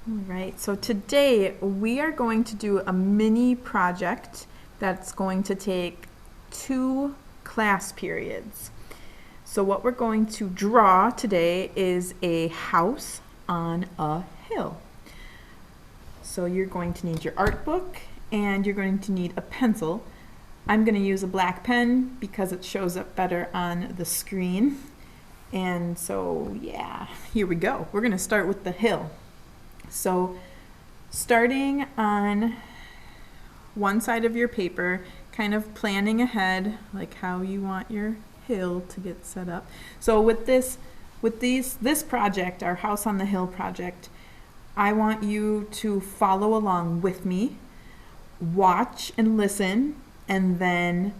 All right, so today we are going to do a mini project that's going to take 2 class periods. So what we're going to draw today is a house on a hill. So you're going to need your art book and you're going to need a pencil. I'm going to use a black pen because it shows up better on the screen. And so yeah, here we go. We're going to start with the hill. So starting on one side of your paper, kind of planning ahead, like how you want your hill to get set up. So with this project, our House on the Hill project, I want you to follow along with me, watch and listen, and then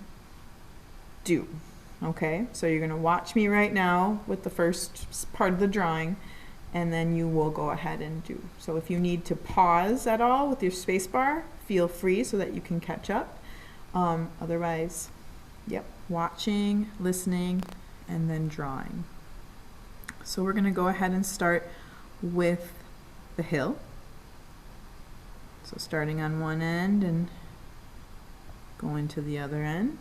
do. Okay, so you're gonna watch me right now with the first part of the drawing, and then you will go ahead and do. So if you need to pause at all with your space bar, feel free so that you can catch up. Otherwise, yep, watching, listening, and then drawing. So we're gonna go ahead and start with the hill. So starting on one end and going to the other end.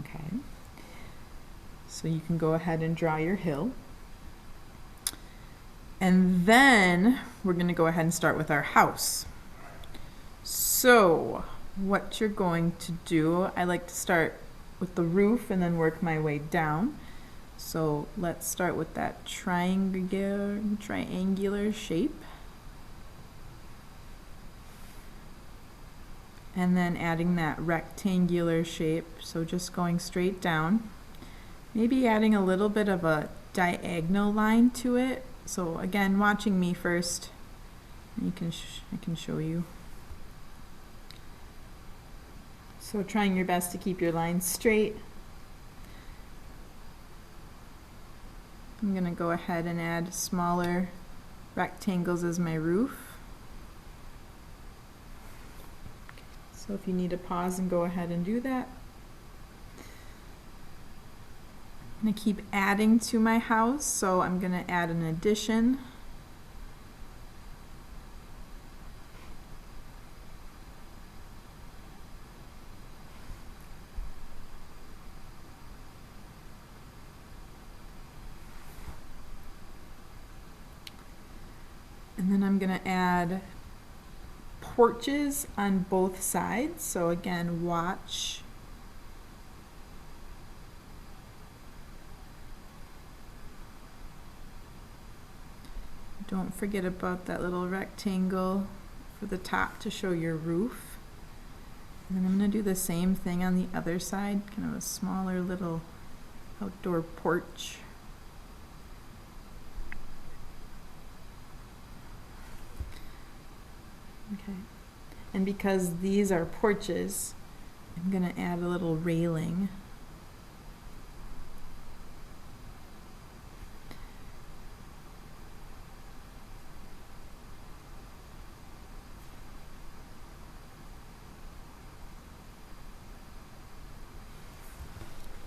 Okay. So you can go ahead and draw your hill. And then we're going to go ahead and start with our house. So what you're going to do, I like to start with the roof and then work my way down. So let's start with that triangular shape. And then adding that rectangular shape, so just going straight down. Maybe adding a little bit of a diagonal line to it. So again, watching me first, I can show you. So trying your best to keep your lines straight. I'm going to go ahead and add smaller rectangles as my roof. So if you need to pause and go ahead and do that. I'm going to keep adding to my house, so I'm going to add an addition. And then I'm going to add porches on both sides. So again, watch. Don't forget about that little rectangle for the top to show your roof. And then I'm going to do the same thing on the other side, kind of a smaller little outdoor porch. Okay. And because these are porches, I'm going to add a little railing.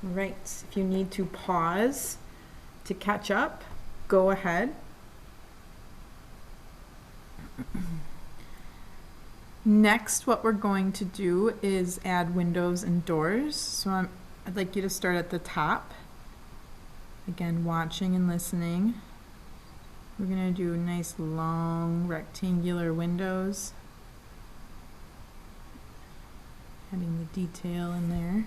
Right, if you need to pause to catch up, go ahead. Next, what we're going to do is add windows and doors. So I'd like you to start at the top. Again, watching and listening. We're going to do nice long rectangular windows. Adding the detail in there.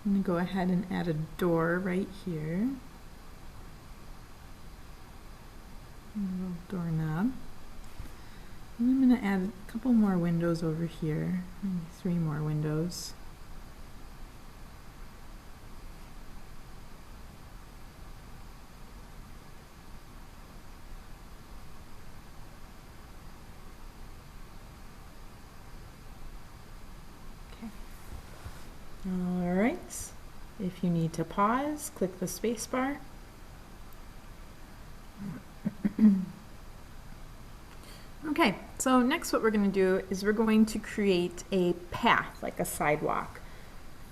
I'm going to go ahead and add a door right here. A little doorknob. And I'm going to add a couple more windows over here, maybe 3 more windows. All right. If you need to pause, click the space bar. Okay, so next what we're going to do is we're going to create a path, like a sidewalk,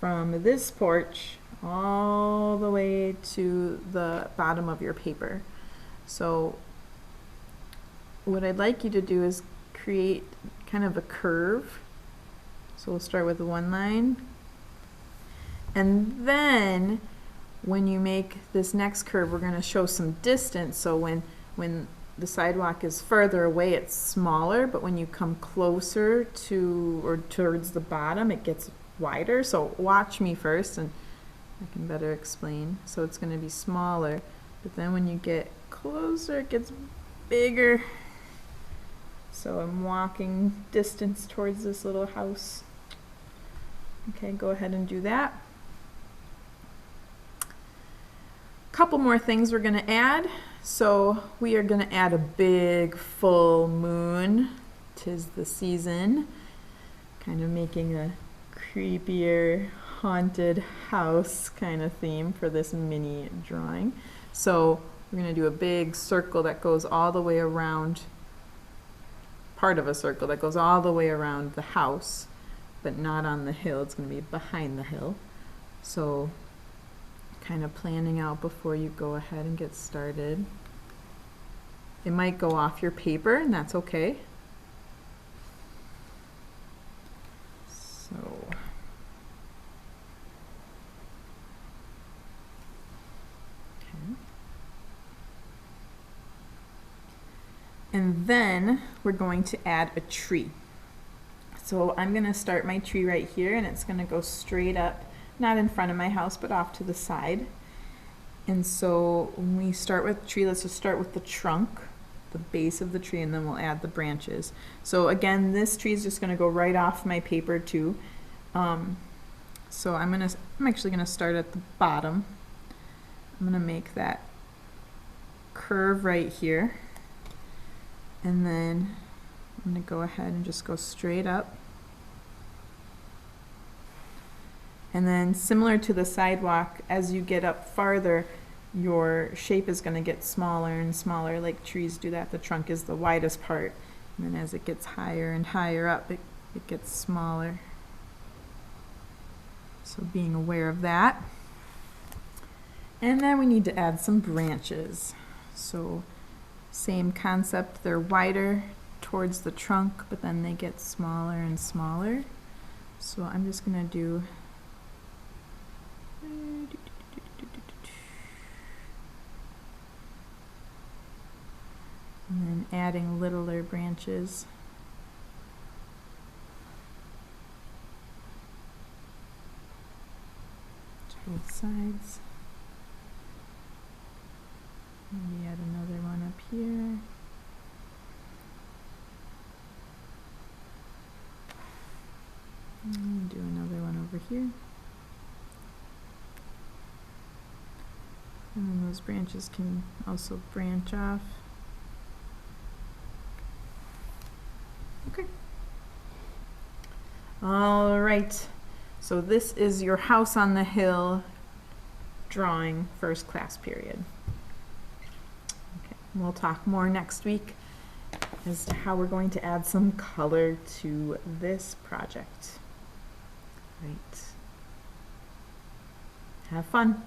from this porch all the way to the bottom of your paper. So what I'd like you to do is create kind of a curve. So we'll start with one line. And then when you make this next curve, we're going to show some distance. So when the sidewalk is further away, it's smaller, but when you come closer to or towards the bottom, it gets wider. So watch me first and I can better explain. So it's going to be smaller, but then when you get closer, it gets bigger. So I'm walking distance towards this little house. Okay, go ahead and do that. Couple more things we're going to add. So we are going to add a big full moon. 'Tis the season. Kind of making a creepier haunted house kind of theme for this mini drawing. So we're going to do a big circle that goes all the way around, part of a circle that goes all the way around the house, but not on the hill. It's going to be behind the hill. So kind of planning out before you go ahead and get started. It might go off your paper, and that's okay. So okay. And then we're going to add a tree. So I'm going to start my tree right here, and it's going to go straight up, not in front of my house, but off to the side. And so when we start with the tree, let's just start with the trunk, the base of the tree, and then we'll add the branches. So again, this tree is just going to go right off my paper too. So I'm actually going to start at the bottom. I'm going to make that curve right here, and then I'm going to go ahead and just go straight up. And then similar to the sidewalk, as you get up farther, your shape is going to get smaller and smaller, like trees do that. The trunk is the widest part. And then as it gets higher and higher up, it gets smaller. So being aware of that. And then we need to add some branches. So same concept, they're wider towards the trunk, but then they get smaller and smaller. So I'm just going to do and then adding littler branches. To both sides. Maybe add another one up here. And do another one over here. And then those branches can also branch off. Okay. All right. So this is your house on the hill drawing, first class period. Okay. We'll talk more next week as to how we're going to add some color to this project. Right. Have fun.